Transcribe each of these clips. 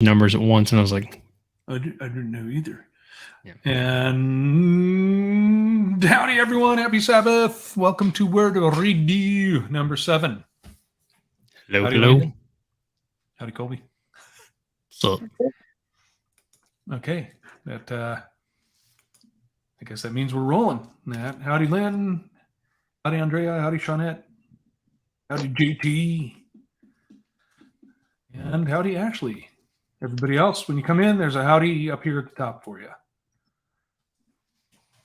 numbers at once, and I was like, I didn't know either. Yeah. And howdy, everyone. Happy Sabbath. Welcome to Word of Redeux, number 7. hello, Howdy, hello. Landon. Howdy, Colby. So, Okay. That I guess that means we're rolling. Howdy, Lynn. Howdy, Andrea. Howdy, Shawnette. Howdy, JT. And howdy, Ashley. Everybody else, when you come in, there's a howdy up here at the top for you.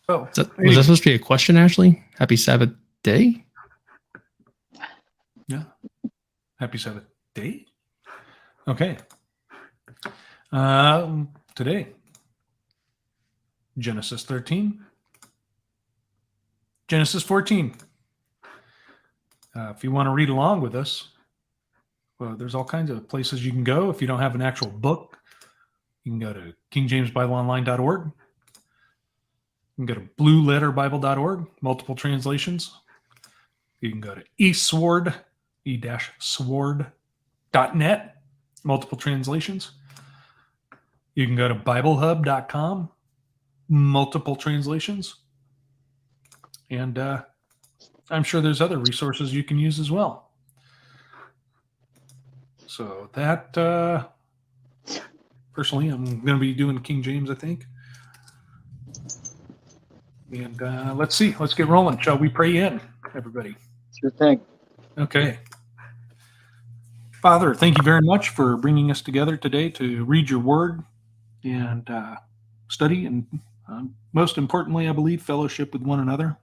So, was that supposed to be a question, Ashley? Happy Sabbath day? Yeah. Happy Sabbath day. Okay. Today, Genesis 13, Genesis 14. If you want to read along with us, well, there's all kinds of places you can go. If you don't have an actual book, you can go to kingjamesbibleonline.org. You can go to blueletterbible.org, multiple translations. You can go to eSword, e-sword.net, multiple translations. You can go to biblehub.com, multiple translations. And I'm sure there's other resources you can use as well. So that, personally, I'm going to be doing King James, I think. And let's see. Let's get rolling. Shall we pray in, everybody? Sure thing. Okay. Father, thank you very much for bringing us together today to read your word and study, and most importantly, I believe, fellowship with one another.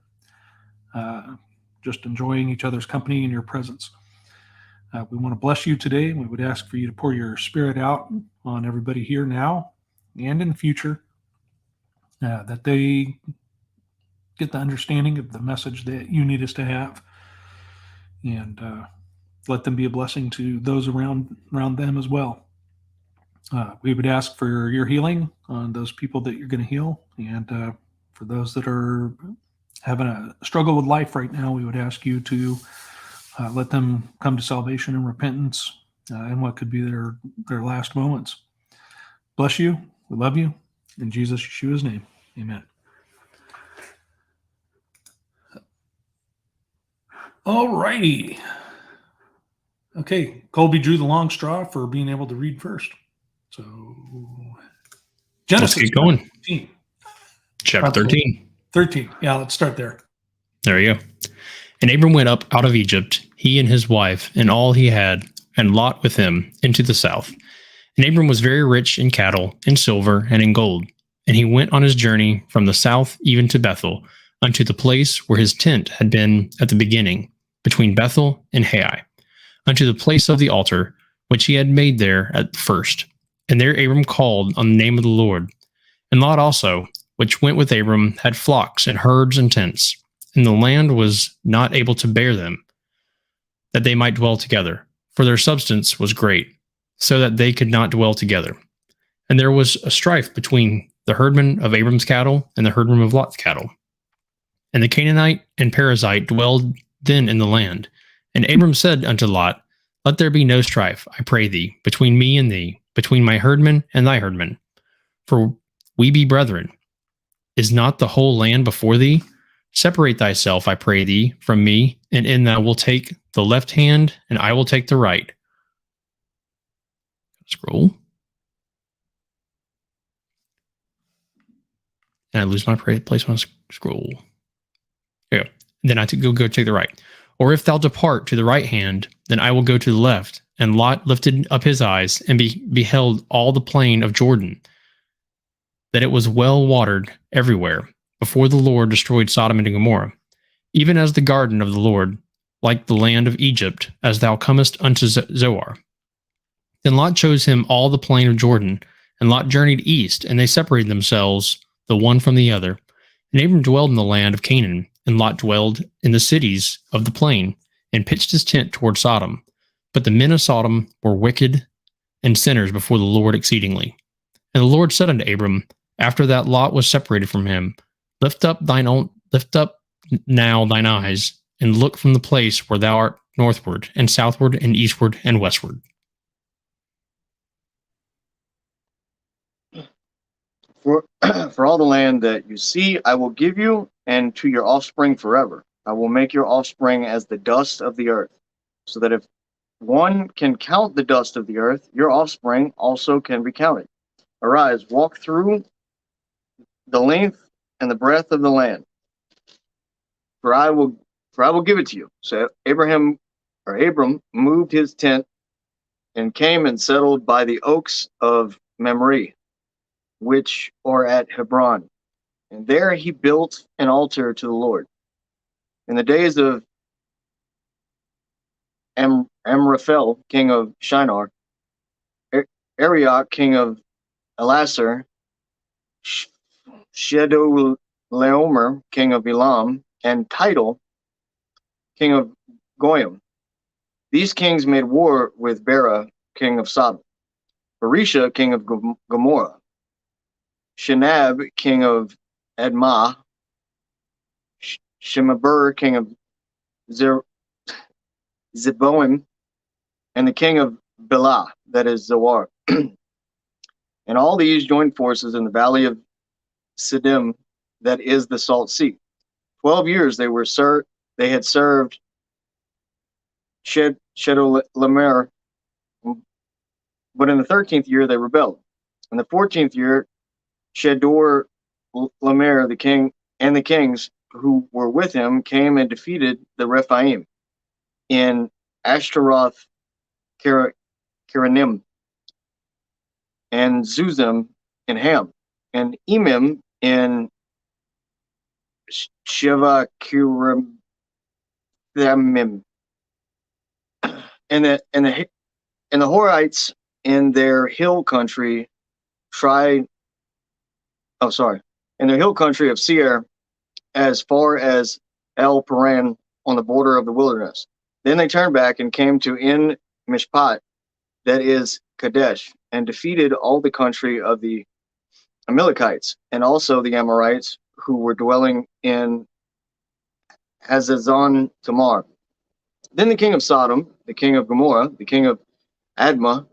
Just enjoying each other's company in your presence. We want to bless you today. We would ask for you to pour your spirit out on everybody here now and in the future, that they get the understanding of the message that you need us to have, and let them be a blessing to those around them as well. We would ask for your healing on those people that you're going to heal, and for those that are having a struggle with life right now, we would ask you to let them come to salvation and repentance in what could be their last moments. Bless you. We love you. In Jesus Yeshua's name, amen. All righty. Okay, Colby drew the long straw for being able to read first. So, Genesis let's keep going. 13. Chapter 13. 13. Yeah, let's start there. There you go. And Abram went up out of Egypt, he and his wife, and all he had, and Lot with him, into the south. And Abram was very rich in cattle, in silver, and in gold. And he went on his journey from the south even to Bethel, unto the place where his tent had been at the beginning, between Bethel and Hai, unto the place of the altar, which he had made there at first. And there Abram called on the name of the Lord. And Lot also, which went with Abram, had flocks and herds and tents, and the land was not able to bear them, that they might dwell together, for their substance was great, so that they could not dwell together. And there was a strife between the herdmen of Abram's cattle and the herdmen of Lot's cattle. And the Canaanite and Perizzite dwelled then in the land. And Abram said unto Lot, let there be no strife, I pray thee, between me and thee, between my herdmen and thy herdmen. For we be brethren. Is not the whole land before thee? Separate thyself, I pray thee, from me, and in thou wilt take the left hand, and I will take the right. Scroll. And I lose my place on a scroll. There you go. Then I go take the right. Or if thou depart to the right hand, then I will go to the left. And Lot lifted up his eyes and beheld all the plain of Jordan, that it was well watered everywhere, before the Lord destroyed Sodom and Gomorrah, even as the garden of the Lord, like the land of Egypt, as thou comest unto Zoar. Then Lot chose him all the plain of Jordan, and Lot journeyed east, and they separated themselves the one from the other. And Abram dwelled in the land of Canaan, and Lot dwelled in the cities of the plain, and pitched his tent toward Sodom. But the men of Sodom were wicked and sinners before the Lord exceedingly. And the Lord said unto Abram, after that Lot was separated from him, lift up now thine eyes, and look from the place where thou art northward, and southward, and eastward, and westward. For, for all the land that you see, I will give you, and to your offspring forever. I will make your offspring as the dust of the earth, so that if one can count the dust of the earth, your offspring also can be counted. Arise, walk through the length and the breadth of the land, for I will give it to you. So Abram moved his tent and came and settled by the oaks of Mamre, which are at Hebron. And there he built an altar to the Lord. In the days of Amraphel, king of Shinar, Arioch, king of Elasar, Chedorlaomer, king of Elam, and Tidal, king of Goyim. These kings made war with Bera, king of Sodom, Barisha, king of Gomorrah, Shinab, king of Admah, Shemaber, king of Zeboim, and the king of Bela, that is Zoar. And all these joined forces in the valley of Siddim, that is the Salt Sea. 12 years they had served Chedorlaomer, but in the 13th year they rebelled. In the 14th year, Chedorlaomer, the king, and the kings who were with him came and defeated the Rephaim in Ashtaroth, Kiranim, and Zuzim in Ham, and Emim in Shiva Kiramim, and the Horites in their hill country in their hill country of Seir, as far as El Paran on the border of the wilderness. Then they turned back and came to En Mishpat, that is Kadesh, and defeated all the country of the Amalekites, and also the Amorites who were dwelling in Hazazon Tamar. Then the king of Sodom, the king of Gomorrah, the king of Admah,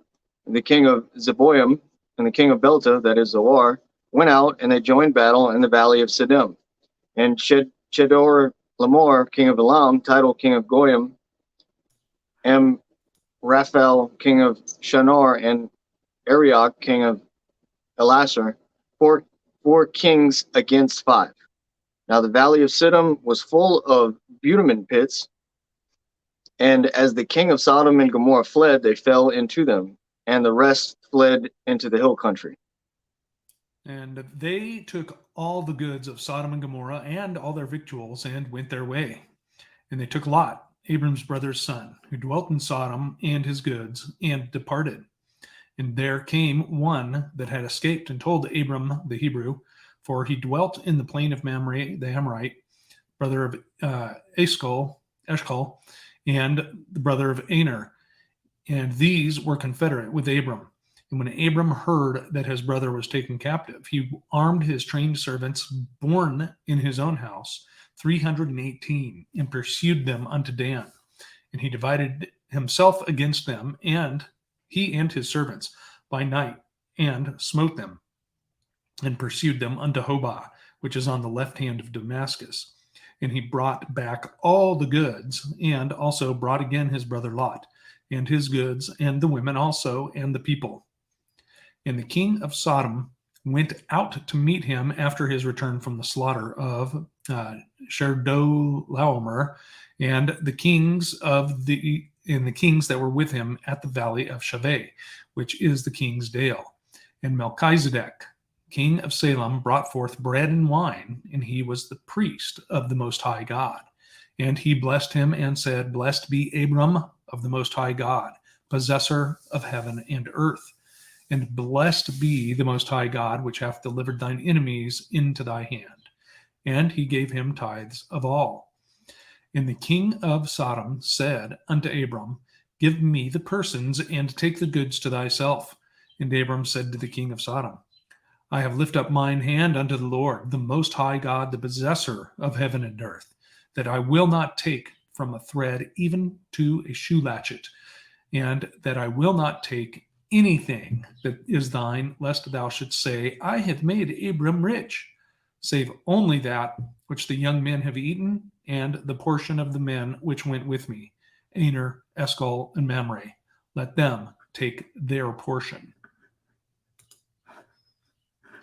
the king of Zeboim, and the king of Belta, that is Zoar, went out, and they joined battle in the valley of Siddim. And Chedorlaomer, king of Elam, Tidal, king of Goyim, Raphael, king of Shinar, and Arioch, king of Elasar, four kings against 5. Now the valley of Siddim was full of bitumen pits, and as the king of Sodom and Gomorrah fled, they fell into them, and the rest fled into the hill country. And they took all the goods of Sodom and Gomorrah and all their victuals and went their way. And they took Lot, Abram's brother's son, who dwelt in Sodom, and his goods, and departed. And there came one that had escaped and told Abram the Hebrew, for he dwelt in the plain of Mamre the Amorite, brother of Eshcol, and the brother of Aner. And these were confederate with Abram. And when Abram heard that his brother was taken captive, he armed his trained servants born in his own house, 318, and pursued them unto Dan. And he divided himself against them, and he and his servants, by night, and smote them, and pursued them unto Hobah, which is on the left hand of Damascus. And he brought back all the goods, and also brought again his brother Lot, and his goods, and the women also, and the people. And the king of Sodom went out to meet him after his return from the slaughter of Chedorlaomer, and the kings that were with him at the valley of Shaveh, which is the king's dale. And Melchizedek, king of Salem, brought forth bread and wine, and he was the priest of the Most High God. And he blessed him and said, Blessed be Abram of the Most High God, possessor of heaven and earth. And blessed be the Most High God, which hath delivered thine enemies into thy hand. And he gave him tithes of all. And the king of Sodom said unto Abram, Give me the persons, and take the goods to thyself. And Abram said to the king of Sodom, I have lifted up mine hand unto the Lord, the Most High God, the possessor of heaven and earth, that I will not take from a thread even to a shoe latchet, and that I will not take anything that is thine, lest thou shouldst say, I have made Abram rich, save only that which the young men have eaten, and the portion of the men which went with me, Aner, Eshcol, and Mamre. Let them take their portion.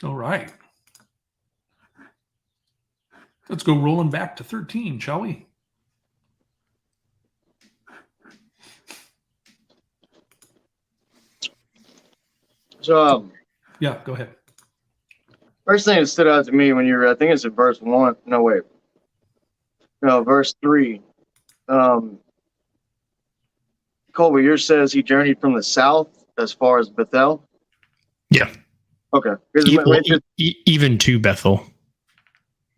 All right. Let's go rolling back to 13, shall we? So, Yeah, go ahead. first thing that stood out to me when you were, I think it's in verse 1. No, wait. No, verse 3. Colby, yours says he journeyed from the south as far as Bethel. Yeah. Okay. Even to Bethel.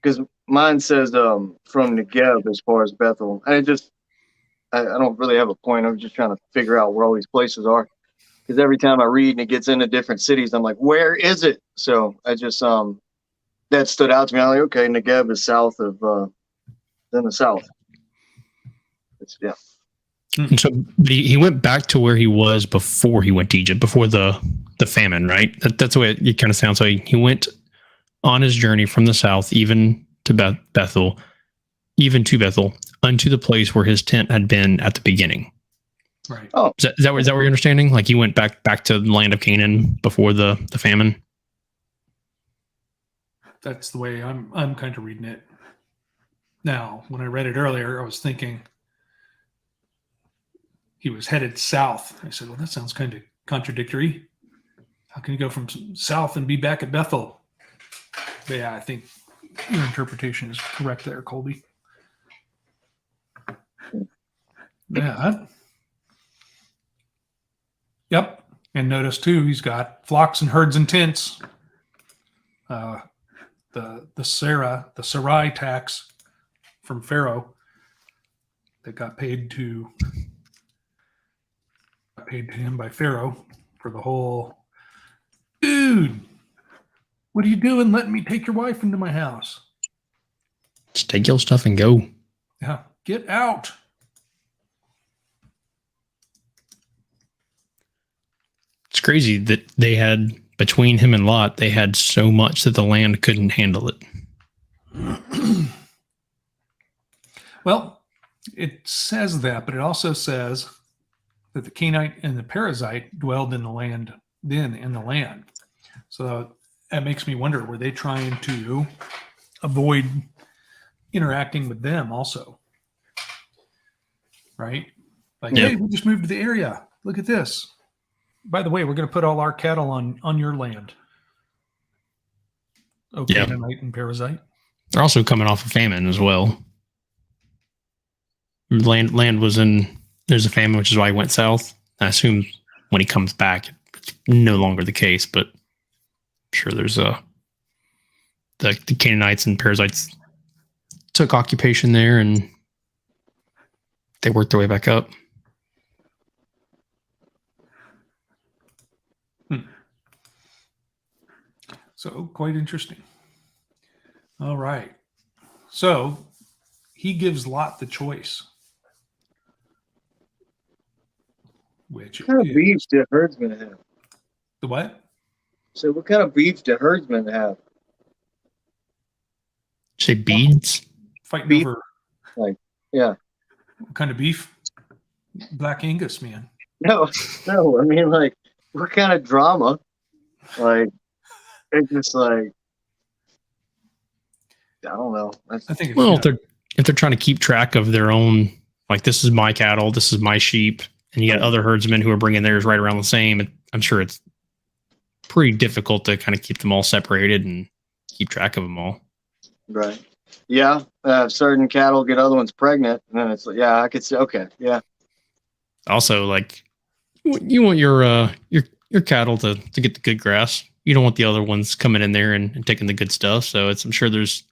Because mine says from Negeb as far as Bethel. And it just, I don't really have a point. I'm just trying to figure out where all these places are. Because every time I read and it gets into different cities, I'm like, where is it? So I just, that stood out to me. I'm like, okay, Negeb is south of, in the south. Yeah. And so he went back to where he was before he went to Egypt, before the famine, right? That's the way it kind of sounds like. He went on his journey from the south, even to Bethel, unto the place where his tent had been at the beginning. Right. Oh, Is that what you're understanding? Like he went back to the land of Canaan before the famine? That's the way I'm kind of reading it. Now, when I read it earlier, I was thinking he was headed south. I said, well, that sounds kind of contradictory. How can you go from south and be back at Bethel? But yeah, I think your interpretation is correct there, Colby. Yeah. Yep. And notice too, he's got flocks and herds and tents. The Sarai tax from Pharaoh that got paid to him by Pharaoh for the whole. Dude, what are you doing? Letting me take your wife into my house? Just take your stuff and go. Yeah, get out. It's crazy that they had, between him and Lot, they had so much that the land couldn't handle it. Well, it says that, but it also says that the Canaanite and the Perizzite dwelled in the land So that makes me wonder, were they trying to avoid interacting with them also? Right? Like, Yeah. hey, we just moved to the area. Look at this. By the way, we're going to put all our cattle on your land. Okay, Yeah. Canaanite and Perizzite. They're also coming off a famine as well. Land was in, there's a famine, which is why he went south. I assume when he comes back, it's no longer the case, but I'm sure there's the Canaanites and Perizzites took occupation there and they worked their way back up. So quite interesting. All right. So he gives Lot the choice. Which what kind of beef did herdsmen have? The what? So what kind of beef did herdsmen have? Say beads? Fighting Beef? over Yeah. what kind of beef? Black Angus, man. No. I mean, like, what kind of drama? Like, it's just like, I don't know. I think it's Well, if they're trying to keep track of their own, like, this is my cattle, this is my sheep, and you got other herdsmen who are bringing theirs right around the same, I'm sure it's pretty difficult to kind of keep them all separated and keep track of them all. Right. Yeah. Certain cattle get other ones pregnant, and then it's like, yeah, I could say, okay, yeah. Also, like, you want your cattle to get the good grass. You don't want the other ones coming in there and taking the good stuff. So I'm sure there's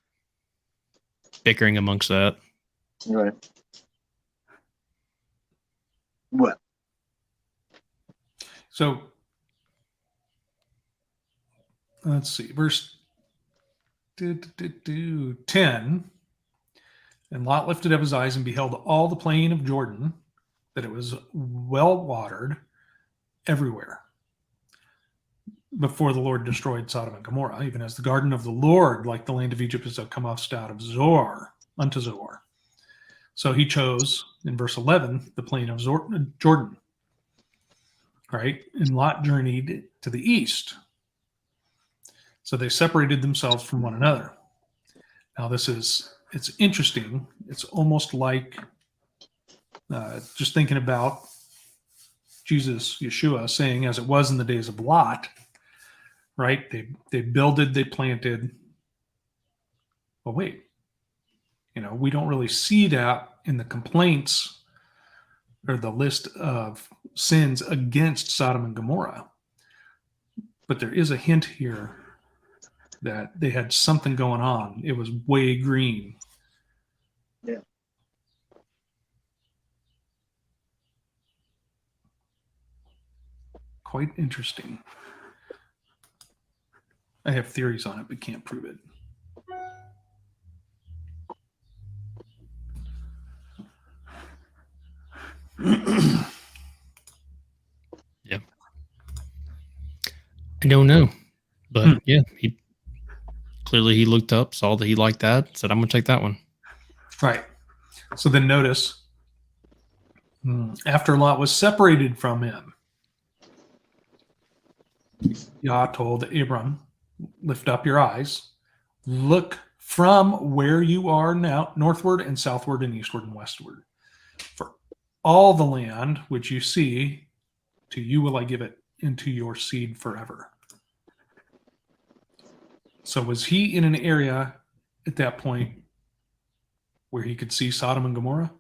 bickering amongst that. Right. What? So let's see, verse 10. And Lot lifted up his eyes and beheld all the plain of Jordan, that it was well watered everywhere. before the Lord destroyed Sodom and Gomorrah, even as the garden of the Lord, like the land of Egypt, is come off out of Zoar unto Zoar. So he chose, in verse 11, the plain of Jordan, right? And Lot journeyed to the east. So they separated themselves from one another. Now it's interesting. It's almost like just thinking about Jesus, Yeshua, saying, as it was in the days of Lot, right? They builded, they planted. But wait, we don't really see that in the complaints or the list of sins against Sodom and Gomorrah. But there is a hint here that they had something going on. It was way green. Yeah. Quite interesting. I have theories on it, but can't prove it. Yeah. I don't know. But yeah, he looked up, saw that he liked that, said, I'm going to take that one. Right. So then notice, after Lot was separated from him, Yah told Abram, lift up your eyes, look from where you are now, northward and southward and eastward and westward. For all the land which you see, to you will I give it, into your seed forever. So was he in an area at that point where he could see Sodom and Gomorrah?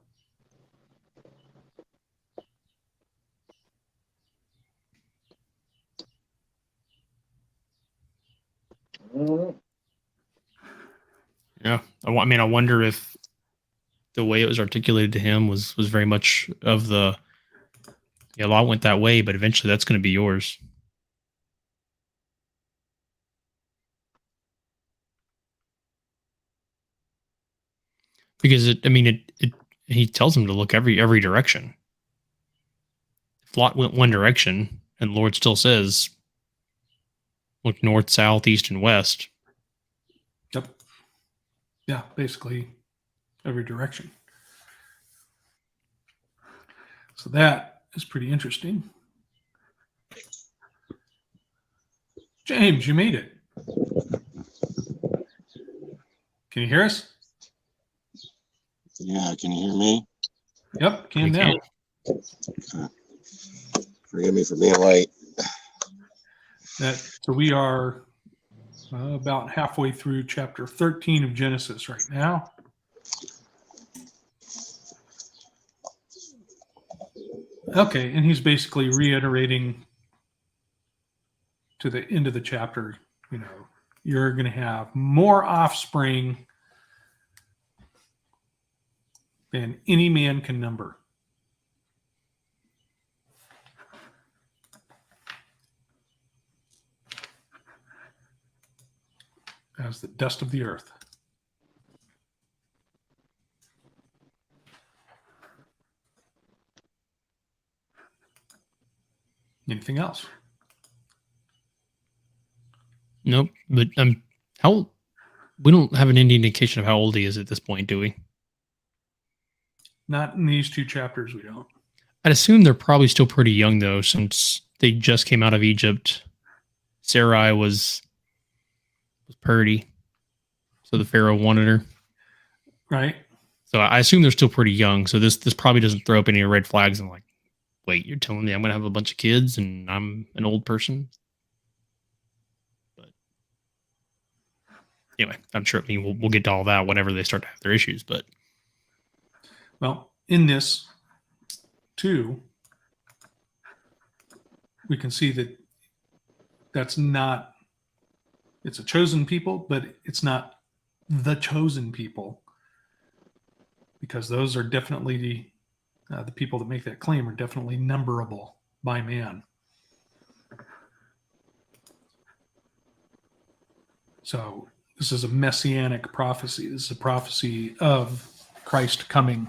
Yeah. I wonder if the way it was articulated to him was very much of the, Lot went that way, but eventually that's going to be yours. Because he tells him to look every direction. If Lot went one direction and the Lord still says, look north, south, east, and west. Yep. Yeah, basically every direction. So that is pretty interesting. James, you made it. Can you hear us? Yeah, can you hear me? Yep, can now. Forgive me for being late. So we are about halfway through chapter 13 of Genesis right now. Okay, and he's basically reiterating to the end of the chapter, you're going to have more offspring than any man can number. As the dust of the earth. Anything else? Nope. But we don't have any indication of how old he is at this point, do we? Not in these two chapters, we don't. I'd assume they're probably still pretty young, though, since they just came out of Egypt. Sarai was purdy, so the Pharaoh wanted her. Right. So I assume they're still pretty young. So this probably doesn't throw up any red flags. I'm like, wait, you're telling me I'm going to have a bunch of kids and I'm an old person? But anyway, I'm sure we'll get to all that whenever they start to have their issues. But well, in this too, we can see that it's a chosen people, but it's not the chosen people, because those are definitely the people that make that claim are definitely numberable by man. So this is a messianic prophecy. This is a prophecy of Christ coming,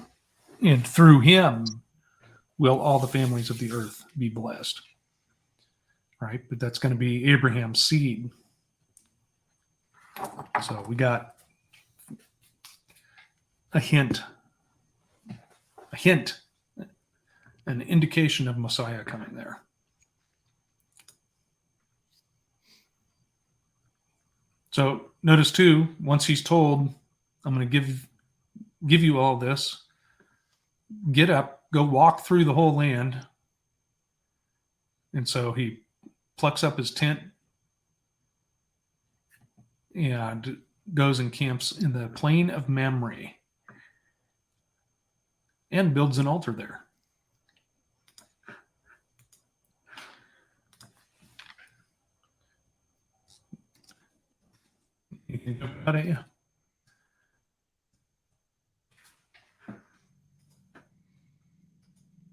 and through him will all the families of the earth be blessed. right? But that's going to be Abraham's seed. So we got a hint, an indication of Messiah coming there. So notice too, once he's told, I'm going to give you all this, get up, go walk through the whole land. And so he plucks up his tent and goes and camps in the plain of Mamre and builds an altar there. You can jump out at you.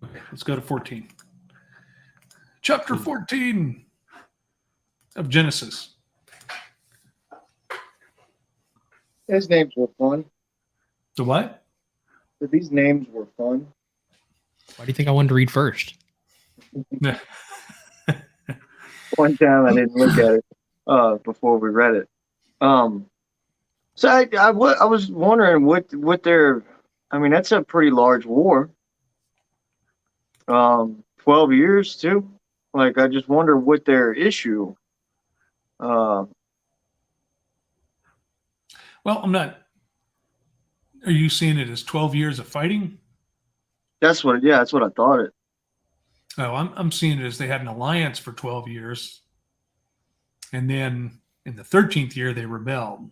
Okay, let's go to 14. Chapter 14 of Genesis. His names were fun. The what? But these names were fun. Why do you think I wanted to read first? One time I didn't look at it before we read it. So I was wondering what their, I mean, that's a pretty large war. 12 years too. Like, I just wonder what their issue. Well, I'm not. Are you seeing it as 12 years of fighting? That's what I thought it. Oh, I'm seeing it as they had an alliance for 12 years. And then in the 13th year, they rebelled.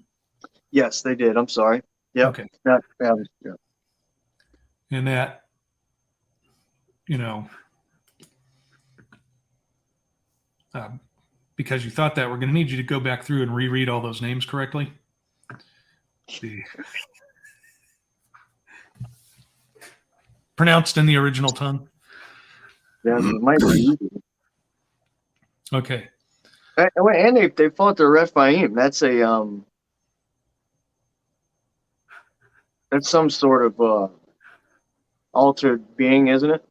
Yes, they did. I'm sorry. Yeah. Okay. Yeah. And that, because you thought that, we're going to need you to go back through and reread all those names correctly. Pronounced in the original tongue. Yeah, it might be. Okay. And they fought the Rephaim. That's that's some sort of altered being, isn't it?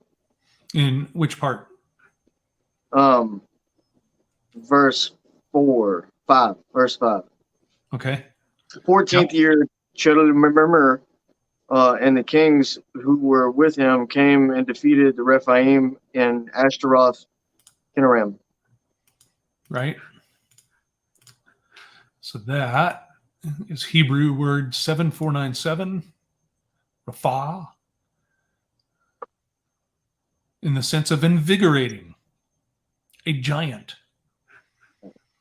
In which part? Verse 5. Okay. 14th year, Chedorlaomer, and the kings who were with him came and defeated the Rephaim in Ashtaroth, Kinaram. Right. So that is Hebrew word 7497, Rapha, in the sense of invigorating, a giant.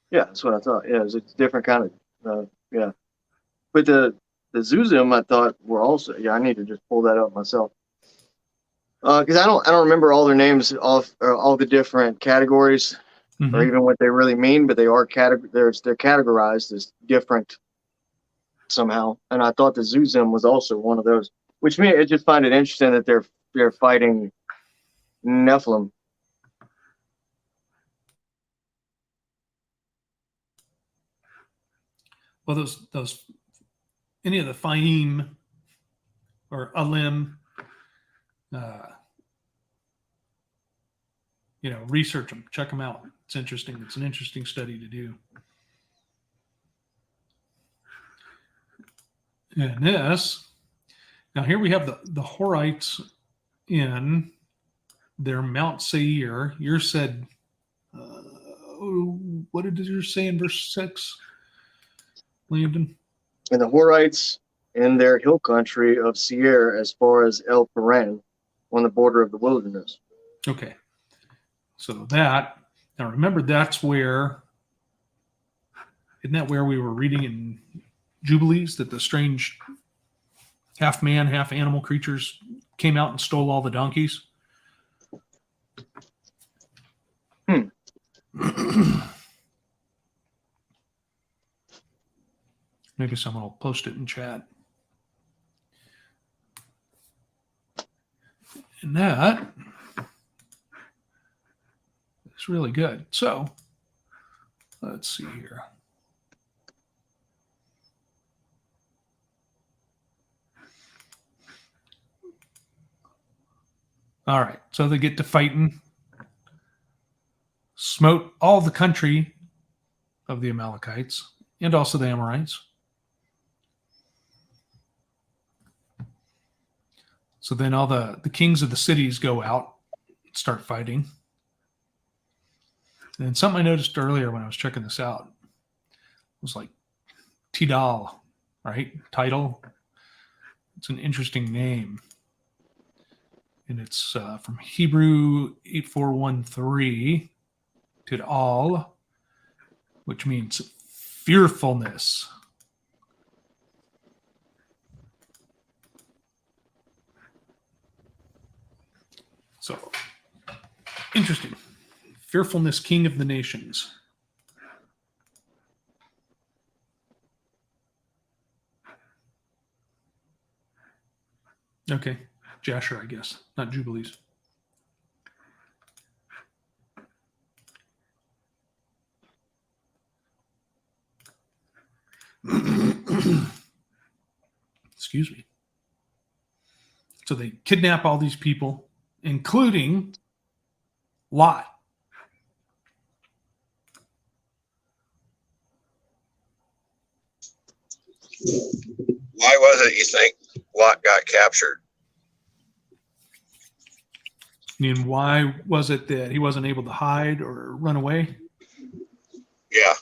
Yeah, that's what I thought. Yeah, it's a different kind of, yeah. But the Zuzim, I thought, were also, yeah, I need to just pull that up myself. Because I don't remember all their names off, or all the different categories, or even what they really mean, but they are they're categorized as different somehow. And I thought the Zuzim was also one of those, which me, I just find it interesting that they're fighting Nephilim. Well, those any of the Fahim or Alim, research them, check them out. It's interesting. It's an interesting study to do. And this, now here we have the Horites in their Mount Seir. Yours said, what did yours say in verse 6, Landon? And the Horites in their hill country of Seir as far as El Paran on the border of the wilderness. Okay. So now remember, isn't that where we were reading in Jubilees that the strange half man, half animal creatures came out and stole all the donkeys? Maybe someone will post it in chat. And that is really good. So let's see here. All right. So they get to fighting smote all the country of the Amalekites and also the Amorites. So then all the kings of the cities go out and start fighting. And something I noticed earlier when I was checking this out was like Tidal, right? Title. It's an interesting name. And it's from Hebrew 8413, Tidal, which means fearfulness. So, interesting. Fearfulness, king of the nations. Okay, Jasher, I guess, not Jubilees. Excuse me. So they kidnap all these people, including Lot. Why was it you think Lot got captured? And why was it that he wasn't able to hide or run away? Yeah.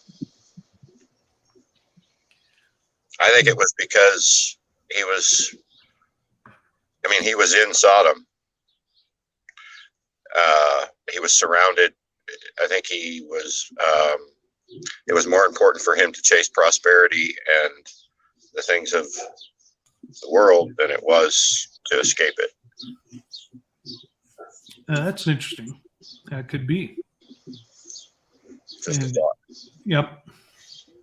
I think it was because he was in Sodom. He was surrounded. I think it was more important for him to chase prosperity and the things of the world than it was to escape it. That's interesting. That could be. Just a thought. Yep.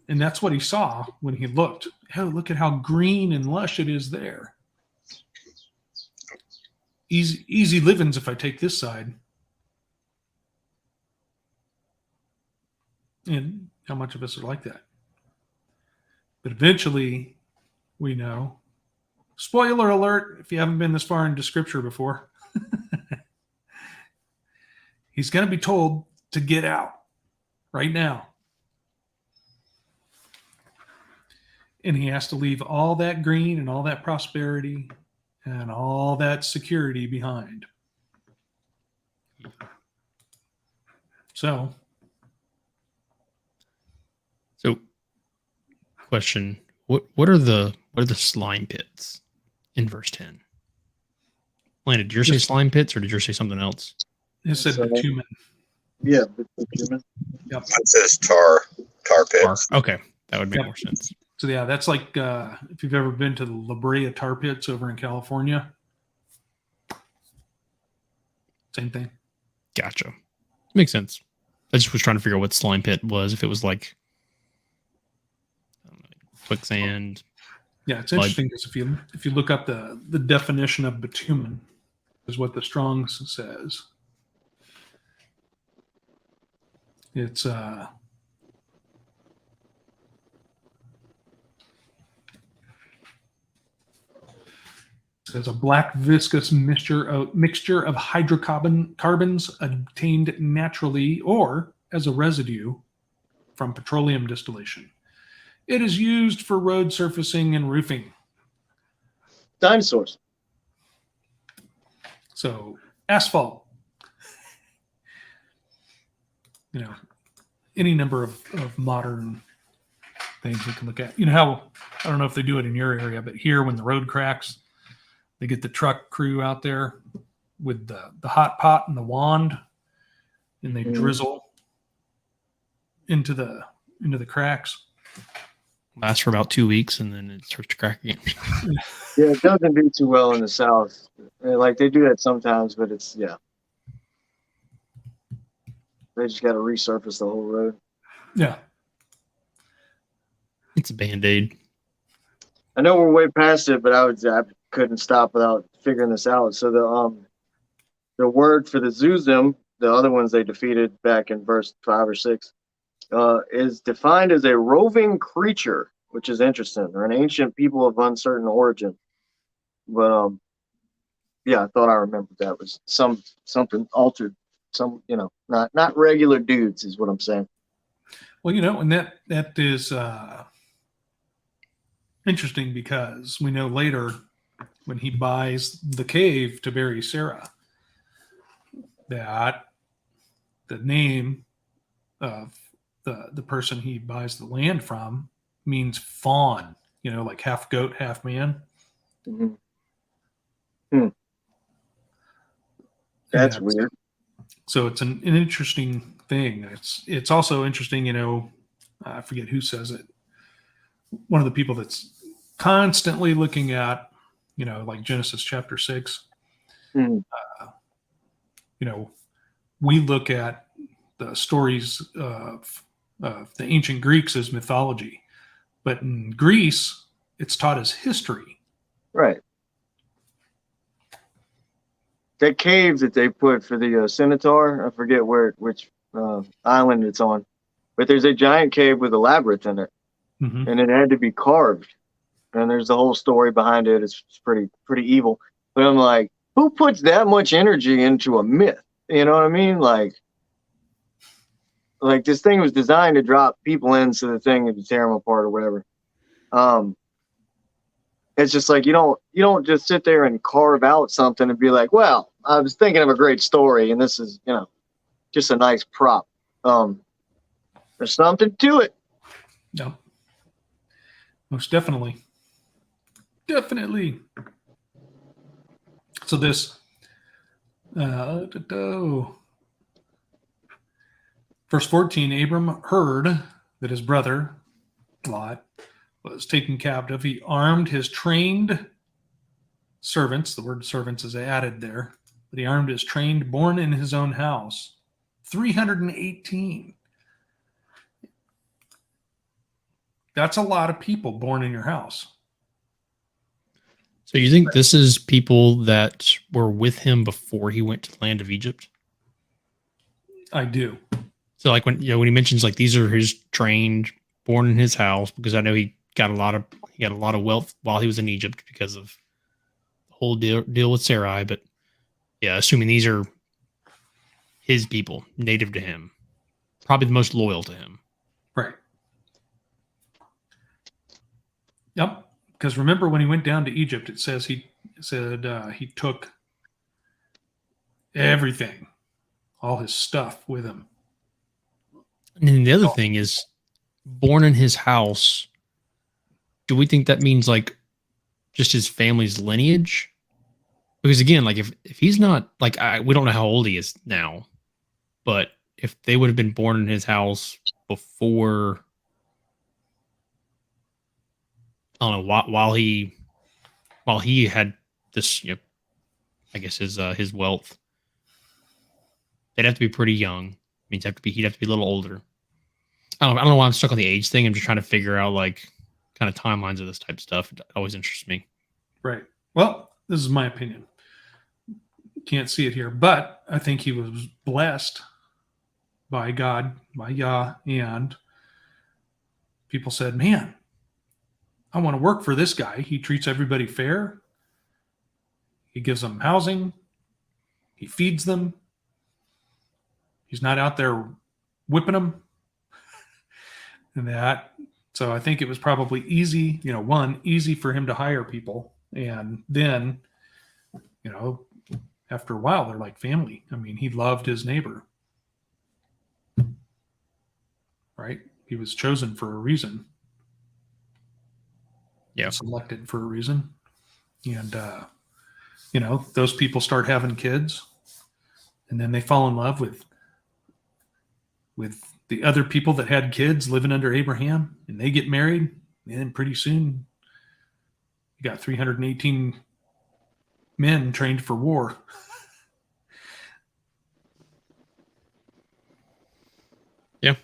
And that's what he saw when he looked. Oh, look at how green and lush it is there. Easy livings if I take this side. And how much of us are like that? But eventually, we know. Spoiler alert, if you haven't been this far into scripture before. He's going to be told to get out right now. And he has to leave all that green and all that prosperity and all that security behind. So, question: What are the slime pits in verse 10? Landon, did you say slime pits or did you say something else? it said So- bitumen. Yeah, but human. Yep. It says tar pits. Okay, that would make Yep. more sense. So yeah, that's like if you've ever been to the La Brea tar pits over in California. Same thing. Gotcha. Makes sense. I just was trying to figure out what slime pit was. If it was like I don't know, quicksand. Yeah, it's interesting because if you look up the definition of bitumen, is what the Strong's says. It's says a black viscous mixture of hydrocarbons obtained naturally or as a residue from petroleum distillation. It is used for road surfacing and roofing. Dinosaurs. So asphalt, any number of modern things we can look at. You know how, I don't know if they do it in your area, but here when the road cracks, they get the truck crew out there with the hot pot and the wand, and they drizzle into the cracks. Lasts for about 2 weeks and then it starts to crack again. Yeah, it doesn't do too well in the South. Like they do that sometimes, but it's they just got to resurface the whole road. Yeah. It's a Band-Aid. I know we're way past it, but I couldn't stop without figuring this out. So the word for the Zuzim, the other ones they defeated back in verse 5 or 6, is defined as a roving creature, which is interesting, or an ancient people of uncertain origin. But I thought I remembered that was something altered. some, not regular dudes is what I'm saying. Well, and that is interesting, because we know later when he buys the cave to bury Sarah, that the name of the person he buys the land from means fawn, like half goat, half man. Mhm. That's weird. So it's an interesting thing. It's also interesting, I forget who says it. One of the people that's constantly looking at, like Genesis chapter 6, Mhm. We look at the stories of the ancient Greeks as mythology, but in Greece, it's taught as history. Right. That cave that they put for the centaur, I forget which island it's on, but there's a giant cave with a labyrinth in it, Mm-hmm. and it had to be carved. And there's the whole story behind it. It's pretty evil. But I'm like, who puts that much energy into a myth? You know what I mean? Like this thing was designed to drop people in so the thing would tear them apart or whatever. It's just like you don't just sit there and carve out something and be like, well, I was thinking of a great story and this is just a nice prop. There's something to it. Yeah, most definitely. So this verse 14, Abram heard that his brother Lot was taken captive. He armed his trained servants. The word servants is added there, but he armed his trained, born in his own house, 318. That's a lot of people born in your house. So you think this is people that were with him before he went to the land of Egypt? I do. So like when he mentions like these are his trained, born in his house, because I know he got a lot of wealth while he was in Egypt because of the whole deal with Sarai. But yeah, assuming these are his people, native to him, probably the most loyal to him. Right. Yep. Because remember when he went down to Egypt, it says he took everything, all his stuff with him. And then the other thing is, born in his house. Do we think that means like just his family's lineage? Because again, like if he's not like we don't know how old he is now, but if they would have been born in his house before, I don't know, while he had this, I guess his wealth, they'd have to be pretty young. Means he'd have to be a little older. I don't know why I'm stuck on the age thing. I'm just trying to figure out like kind of timelines of this type of stuff. It always interests me. Right. Well, this is my opinion. Can't see it here, but I think he was blessed by God, by Yah, and people said, man, I want to work for this guy. He treats everybody fair. He gives them housing. He feeds them. He's not out there whipping them. And that. So I think it was probably easy, easy for him to hire people. And then, after a while, they're like family. I mean, he loved his neighbor. Right? He was chosen for a reason. Yeah. Selected for a reason. And, those people start having kids. And then they fall in love with the other people that had kids living under Abraham. And they get married. And then pretty soon, you got 318 men trained for war. Yeah.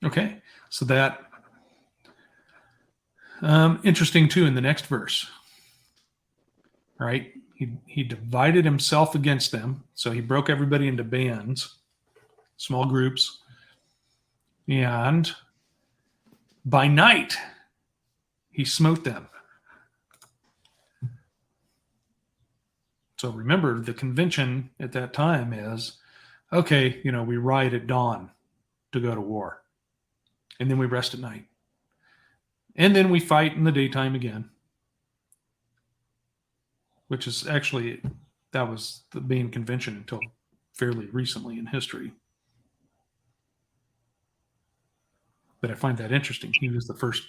Okay. So that interesting too in the next verse. Right? He divided himself against them. So he broke everybody into bands, small groups. And by night, he smote them. So remember, the convention at that time is, okay, we ride at dawn to go to war. And then we rest at night. And then we fight in the daytime again. Which is actually, that was the main convention until fairly recently in history. But I find that interesting. He was the first,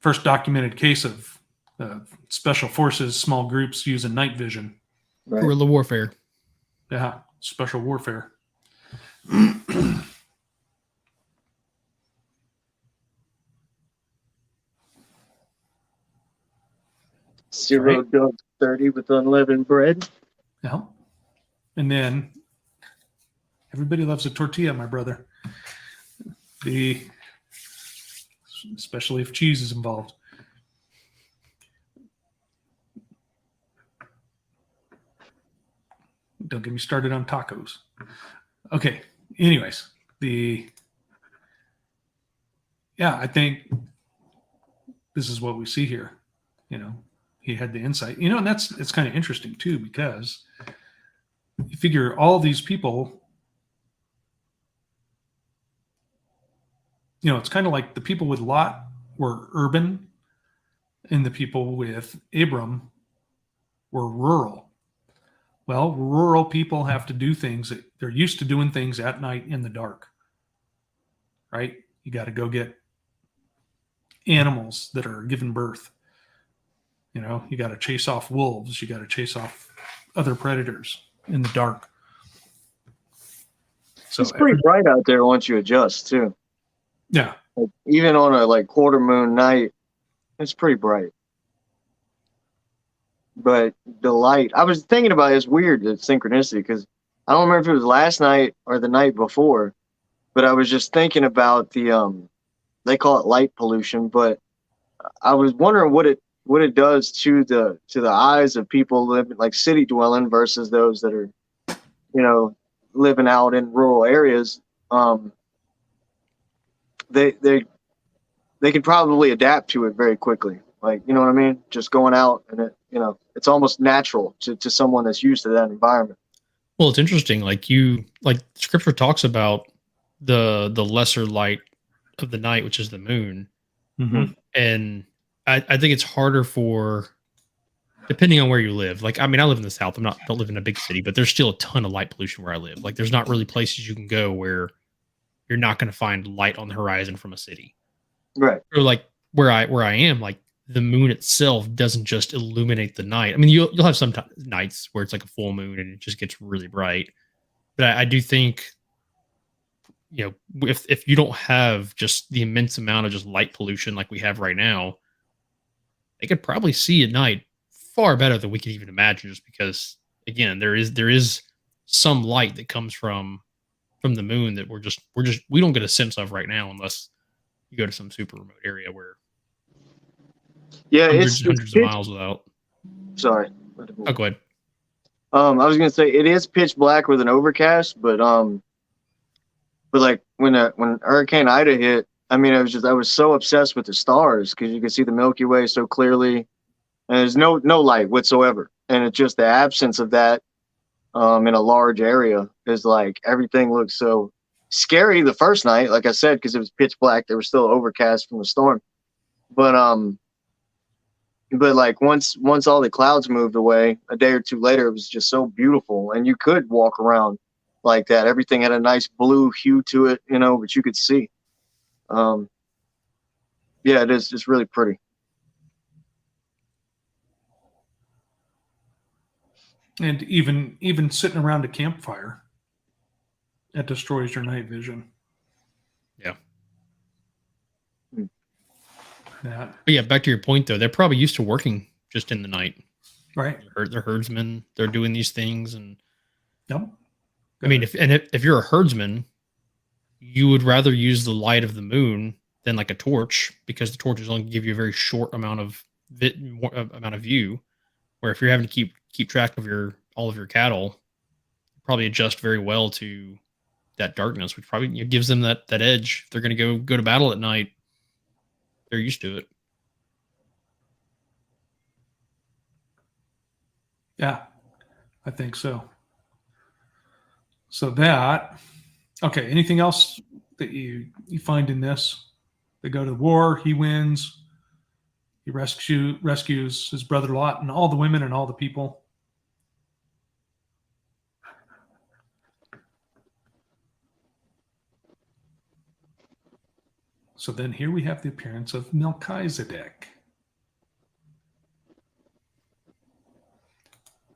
first documented case of special forces, small groups using night vision. Right. Guerrilla warfare. Yeah, special warfare. Zero Right. Dog 30 with unleavened bread. Yeah. And then everybody loves a tortilla, my brother. Especially if cheese is involved. Don't get me started on tacos. Okay. Anyways, I think this is what we see here. He had the insight. And it's kind of interesting too, because you figure all these people, it's kind of like the people with Lot were urban and the people with Abram were rural. Well, rural people have to do things that they're used to doing things at night in the dark, right? You got to go get animals that are giving birth. You got to chase off wolves. You got to chase off other predators in the dark. So It's pretty bright out there once you adjust too. Yeah. Like, even on a quarter moon night, it's pretty bright. But the light, I was thinking about it's weird, the synchronicity, because I don't remember if it was last night or the night before, but I was just thinking about they call it light pollution, but I was wondering what it does to the eyes of people living like city dwelling versus those that are, living out in rural areas. They can probably adapt to it very quickly. Like, you know what I mean? Just going out and it's almost natural to someone that's used to that environment. Well, it's interesting. Like scripture talks about the lesser light of the night, which is the moon. Mm-hmm. And I think it's harder for, depending on where you live. Like, I mean, I live in the South. Don't live in a big city, but there's still a ton of light pollution where I live. Like, there's not really places you can go where you're not going to find light on the horizon from a city. Right. Or like where I am, like the moon itself doesn't just illuminate the night. I mean, you'll have some nights where it's like a full moon and it just gets really bright. But I do think, if you don't have just the immense amount of just light pollution like we have right now, they could probably see at night far better than we could even imagine. Just because, again, there is some light that comes from the moon that we don't get a sense of right now unless you go to some super remote area where hundreds of miles without. Sorry. Oh, go ahead. I was gonna say it is pitch black with an overcast, but like when Hurricane Ida hit, I mean, I was so obsessed with the stars because you could see the Milky Way so clearly, and there's no light whatsoever, and it's just the absence of that in a large area is like everything looks so scary the first night, like I said, because it was pitch black. There was still overcast from the storm, but like once all the clouds moved away, a day or two later, it was just so beautiful, and you could walk around like that. Everything had a nice blue hue to it, but you could see. Yeah, it is just really pretty. And even sitting around a campfire, that destroys your night vision. Yeah. Yeah. But yeah, back to your point though, they're probably used to working just in the night. Right. They're herdsmen. They're doing these things, and Yep. I mean, if you're a herdsman, you would rather use the light of the moon than like a torch, because the torch is only give you a very short amount of view. Where if you're having to keep track of all of your cattle, you probably adjust very well to that darkness, which probably gives them that edge. If they're going to go to battle at night, they're used to it. Yeah, I think so. So that, okay, anything else that you find in this? They go to the war, he wins, he rescues his brother Lot and all the women and all the people. So then here we have the appearance of Melchizedek.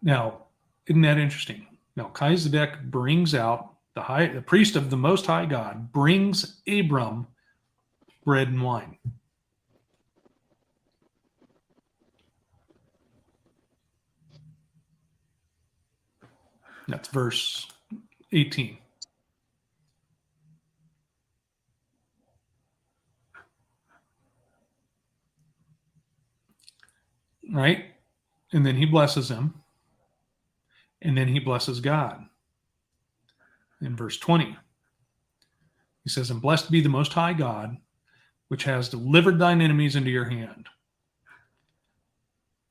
Now, isn't that interesting? Melchizedek brings out the priest of the Most High God, brings Abram bread and wine. That's verse 18. Right? And then he blesses him. And then he blesses God. In verse 20, he says, "And blessed be the Most High God, which has delivered thine enemies into your hand."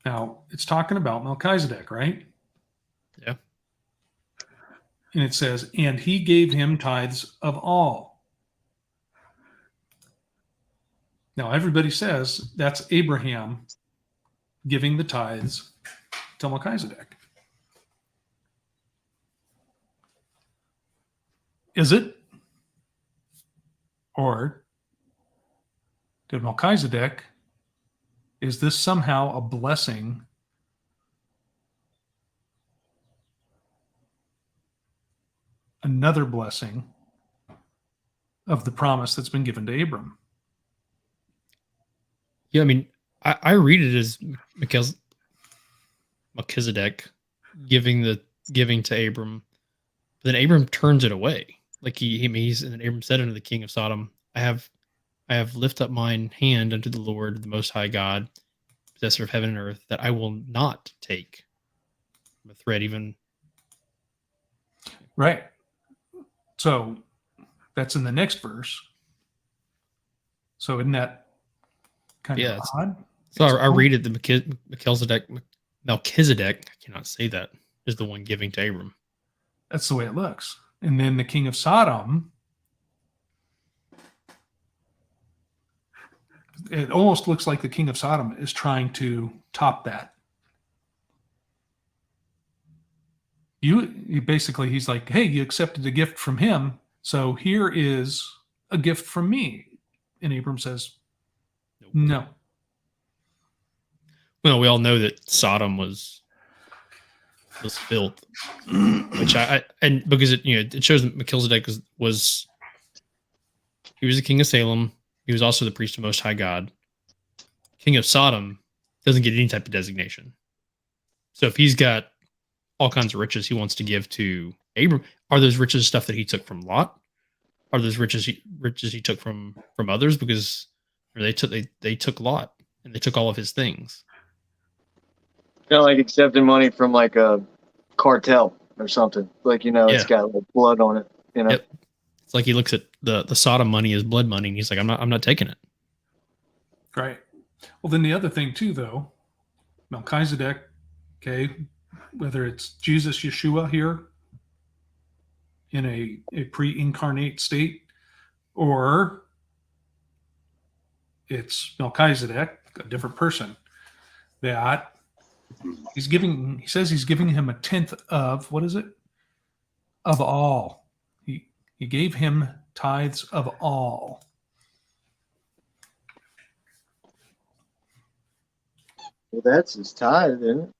Now, it's talking about Melchizedek, right? Yeah. And it says, "And he gave him tithes of all." Now, everybody says that's Abraham giving the tithes to Melchizedek. Is it? Or did Melchizedek, is this somehow a blessing another blessing of the promise that's been given to Abram? Yeah, I mean, I read it as Melchizedek giving to Abram, but then Abram turns it away. Like he's and then Abram said unto the king of Sodom, I have lift up mine hand unto the Lord, the Most High God, possessor of heaven and earth, that I will not take a thread even. Right. So that's in the next verse. So isn't that kind of odd? So I read it, the Melchizedek, I cannot say that, is the one giving to Abram. That's the way it looks. And then the king of Sodom, it almost looks like the king of Sodom is trying to top that. You basically, he's like, hey, you accepted a gift from him, so here is a gift from me. And Abram says, no. Well, we all know that Sodom was filth, which and because it shows that Melchizedek was he was the king of Salem. He was also the priest of Most High God. King of Sodom doesn't get any type of designation. So if he's got all kinds of riches he wants to give to Abram, are those riches stuff that he took from Lot? Are those riches he took from others? Because they took Lot and they took all of his things. Kind of like accepting money from like a cartel or something. Like, it's got like blood on it. Yep. It's like he looks at the Sodom money as blood money, and he's like, I'm not taking it. Right. Well, then the other thing too, though, Melchizedek, okay, whether it's Jesus Yeshua here in a pre-incarnate state, or it's Melchizedek, a different person, that he says he's giving him a tenth of, what is it? Of all. He gave him tithes of all. Well, that's his tithe, isn't it?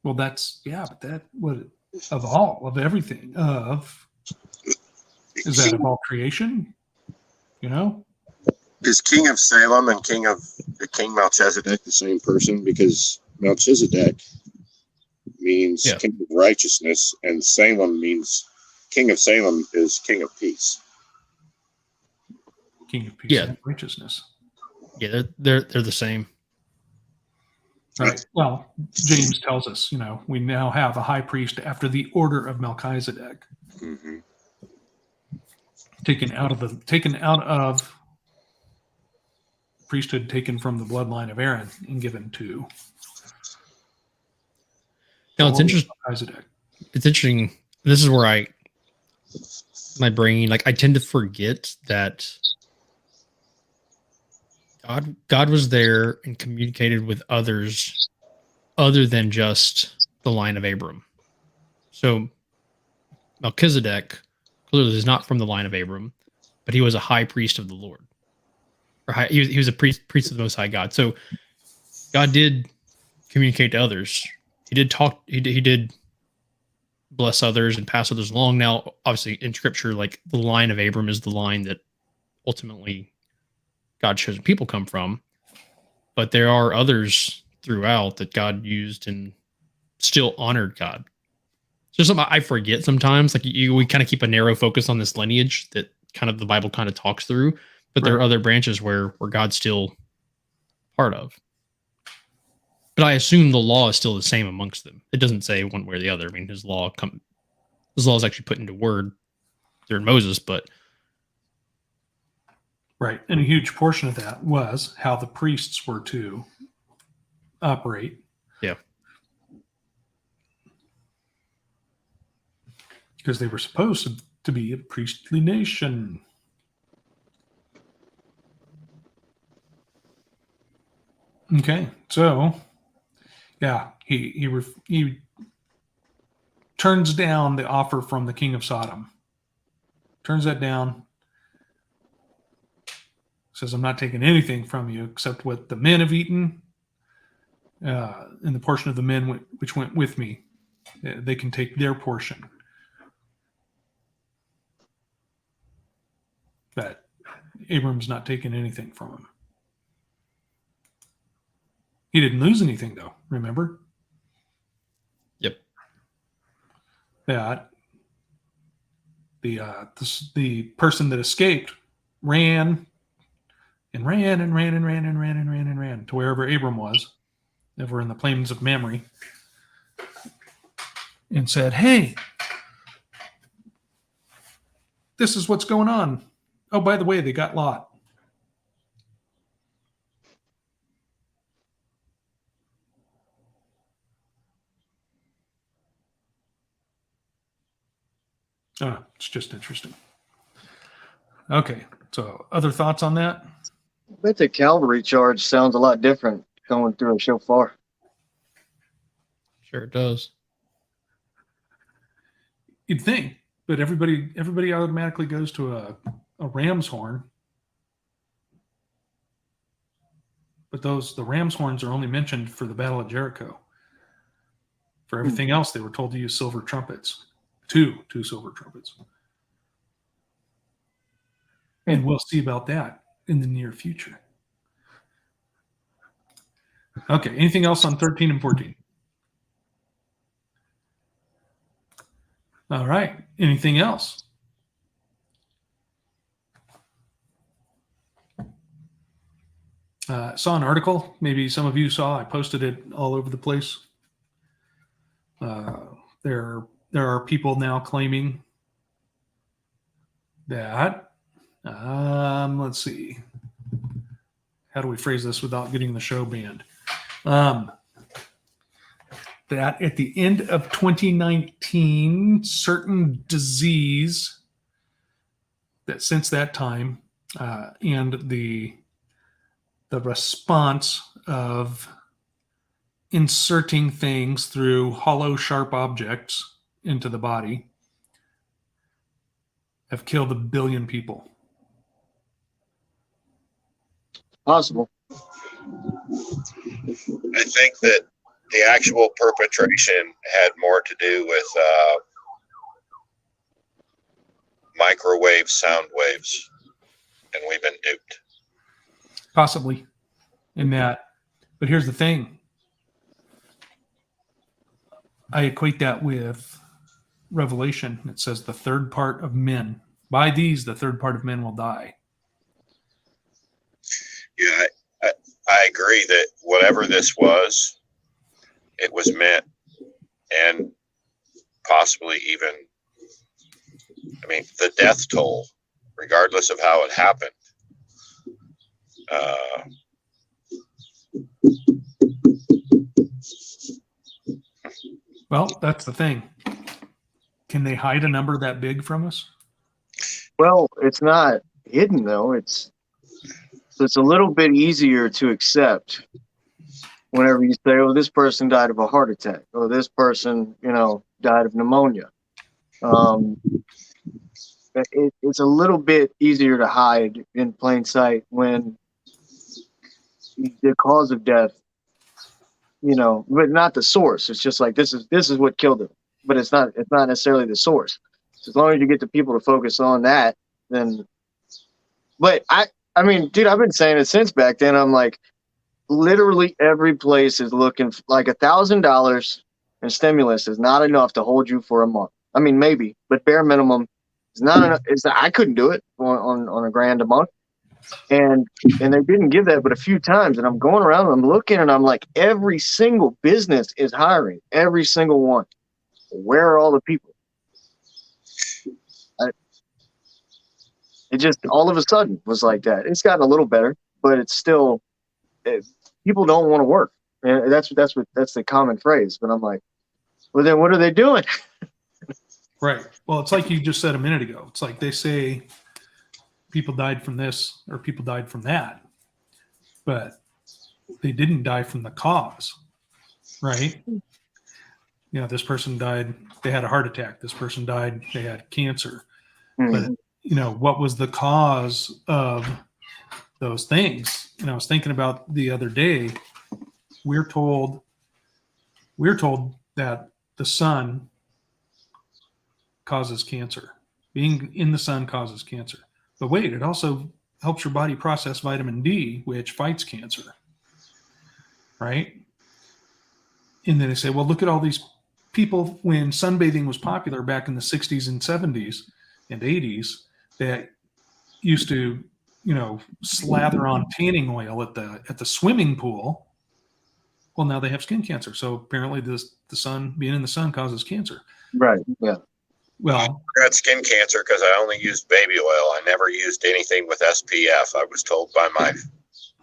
Well, but of all, of everything, is that of all creation? Is King of Salem and King Melchizedek the same person? Because Melchizedek means king of righteousness, and Salem means King of Salem is king of peace. King of peace and righteousness. Yeah, they're the same. Right. Well, James tells us, we now have a high priest after the order of Melchizedek. Mm-hmm. taken out of priesthood, taken from the bloodline of Aaron and given to Now it's interesting. Melchizedek. It's interesting. This is where my brain, like I tend to forget that God was there and communicated with others other than just the line of Abram. So Melchizedek clearly is not from the line of Abram, but he was a high priest of the Lord. He was a priest of the Most High God. So God did communicate to others. He did talk. He did bless others and pass others along. Now, obviously, in Scripture, like the line of Abram is the line that ultimately God's chosen people come from. But there are others throughout that God used and still honored God. So something I forget sometimes. Like we kind of keep a narrow focus on this lineage that kind of the Bible kind of talks through. But there are other branches where God's still part of. But I assume the law is still the same amongst them. It doesn't say one way or the other. I mean, his law is actually put into word through Moses, but right. And a huge portion of that was how the priests were to operate. Yeah. Because they were supposed to be a priestly nation. Okay, so yeah, he turns down the offer from the king of Sodom. Turns that down. Says, "I'm not taking anything from you except what the men have eaten, and the portion of the men which went with me. They can take their portion." But Abram's not taking anything from him. He didn't lose anything, though. Remember? Yep. That the person that escaped ran to wherever Abram was, over in the plains of Mamre, and said, "Hey, this is what's going on. Oh, by the way, they got Lot." Oh, it's just interesting. Okay, so other thoughts on that? I bet the cavalry charge sounds a lot different going through a shofar. Sure it does. You'd think, but everybody automatically goes to a ram's horn. But the ram's horns are only mentioned for the Battle of Jericho. For everything else, they were told to use silver trumpets. Two silver trumpets. And we'll see about that in the near future. Okay, anything else on 13 and 14? All right, anything else? Saw an article, maybe some of you saw, I posted it all over the place. There are people now claiming that, let's see, how do we phrase this without getting the show banned? That at the end of 2019, certain disease that since that time and the response of inserting things through hollow, sharp objects into the body have killed 1 billion people. Possible. I think that the actual perpetration had more to do with microwave sound waves, and we've been duped. Possibly in that. But here's the thing. I equate that with Revelation. It says the third part of men. By these, the third part of men will die. Yeah, I agree that whatever this was, it was meant, and possibly even, I mean, the death toll regardless of how it happened. Well, that's the thing. Can they hide a number that big from us? Well, it's not hidden though. It's a little bit easier to accept whenever you say, "Oh, this person died of a heart attack," or "This person, died of pneumonia." It's a little bit easier to hide in plain sight when the cause of death, but not the source. It's just like this is what killed him, but it's not necessarily the source. So as long as you get the people to focus on that, then. But I mean, dude, I've been saying it since back then. I'm like, literally every place is looking like $1,000 in stimulus is not enough to hold you for a month. I mean, maybe, but bare minimum is not enough. I couldn't do it on $1,000 a month. And they didn't give that but a few times. And I'm going around and I'm looking and I'm like, every single business is hiring, every single one. Where are all the people? It just all of a sudden was like that. It's gotten a little better, but it's still people don't want to work. And that's the common phrase. But I'm like, well, then what are they doing? Right. Well, it's like you just said a minute ago. It's like they say people died from this or people died from that, but they didn't die from the cause, right? This person died, they had a heart attack. This person died, they had cancer. Mm-hmm. But, what was the cause of those things? I was thinking about the other day, we're told that the sun causes cancer. Being in the sun causes cancer. But wait, it also helps your body process vitamin D, which fights cancer, right? And then they say, well, look at all these people when sunbathing was popular back in the 60s and 70s and 80s that used to, slather on tanning oil at the swimming pool. Well, now they have skin cancer. So apparently the sun, being in the sun, causes cancer. Right. Yeah. Well, I got skin cancer because I only used baby oil. I never used anything with SPF. I was told by my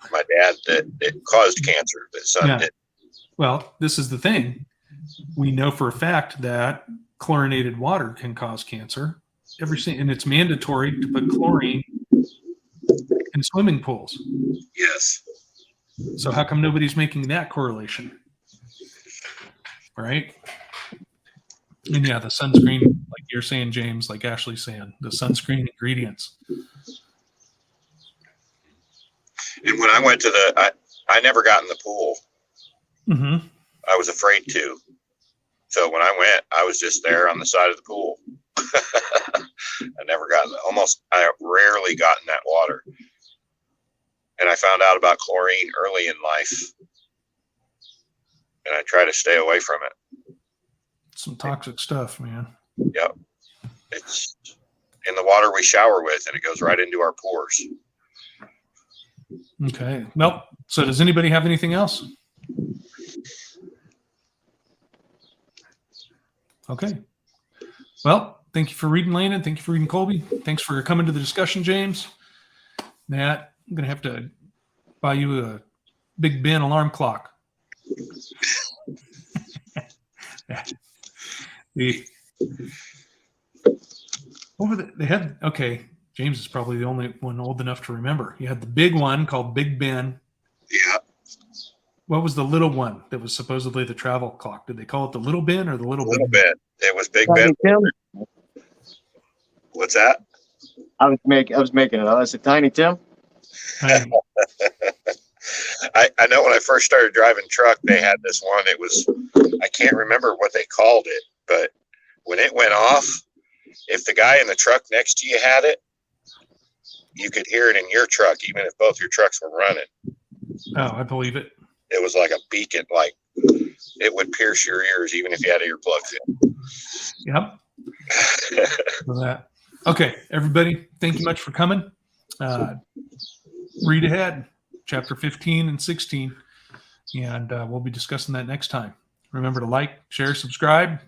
dad that it caused cancer, that sun did. Well, this is the thing. We know for a fact that chlorinated water can cause cancer. And it's mandatory to put chlorine in swimming pools. Yes. So how come nobody's making that correlation? Right? And the sunscreen, like you're saying, James, like Ashley's saying, the sunscreen ingredients. And when I went to I never got in the pool. Mm-hmm. I was afraid to. So when I went, I was just there on the side of the pool. I rarely got in that water. And I found out about chlorine early in life. And I try to stay away from it. Some toxic stuff, man. Yep. It's in the water we shower with, and it goes right into our pores. Okay. Well, so does anybody have anything else? Okay. Well, thank you for reading, Landon. Thank you for reading, Colby. Thanks for coming to the discussion, James. Matt, I'm going to have to buy you a Big Ben alarm clock. James is probably the only one old enough to remember. You had the big one called Big Ben. Yeah. What was the little one that was supposedly the travel clock? Did they call it the Little Ben or the Little Ben? It was Big Ben. Tim? What's that? I was making it up. I said Tiny Tim. I know when I first started driving truck, they had this one. It was, I can't remember what they called it, but when it went off, if the guy in the truck next to you had it, you could hear it in your truck, even if both your trucks were running. Oh, I believe it. It was like a beacon, like it would pierce your ears, even if you had earplugs in. Yep. For that. Okay, everybody, thank you much for coming. Read ahead, chapter 15 and 16, and we'll be discussing that next time. Remember to like, share, subscribe,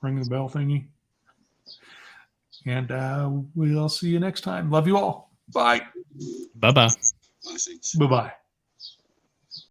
ring the bell thingy. And we'll see you next time. Love you all. Bye. Bye bye. Blessings. Bye-bye.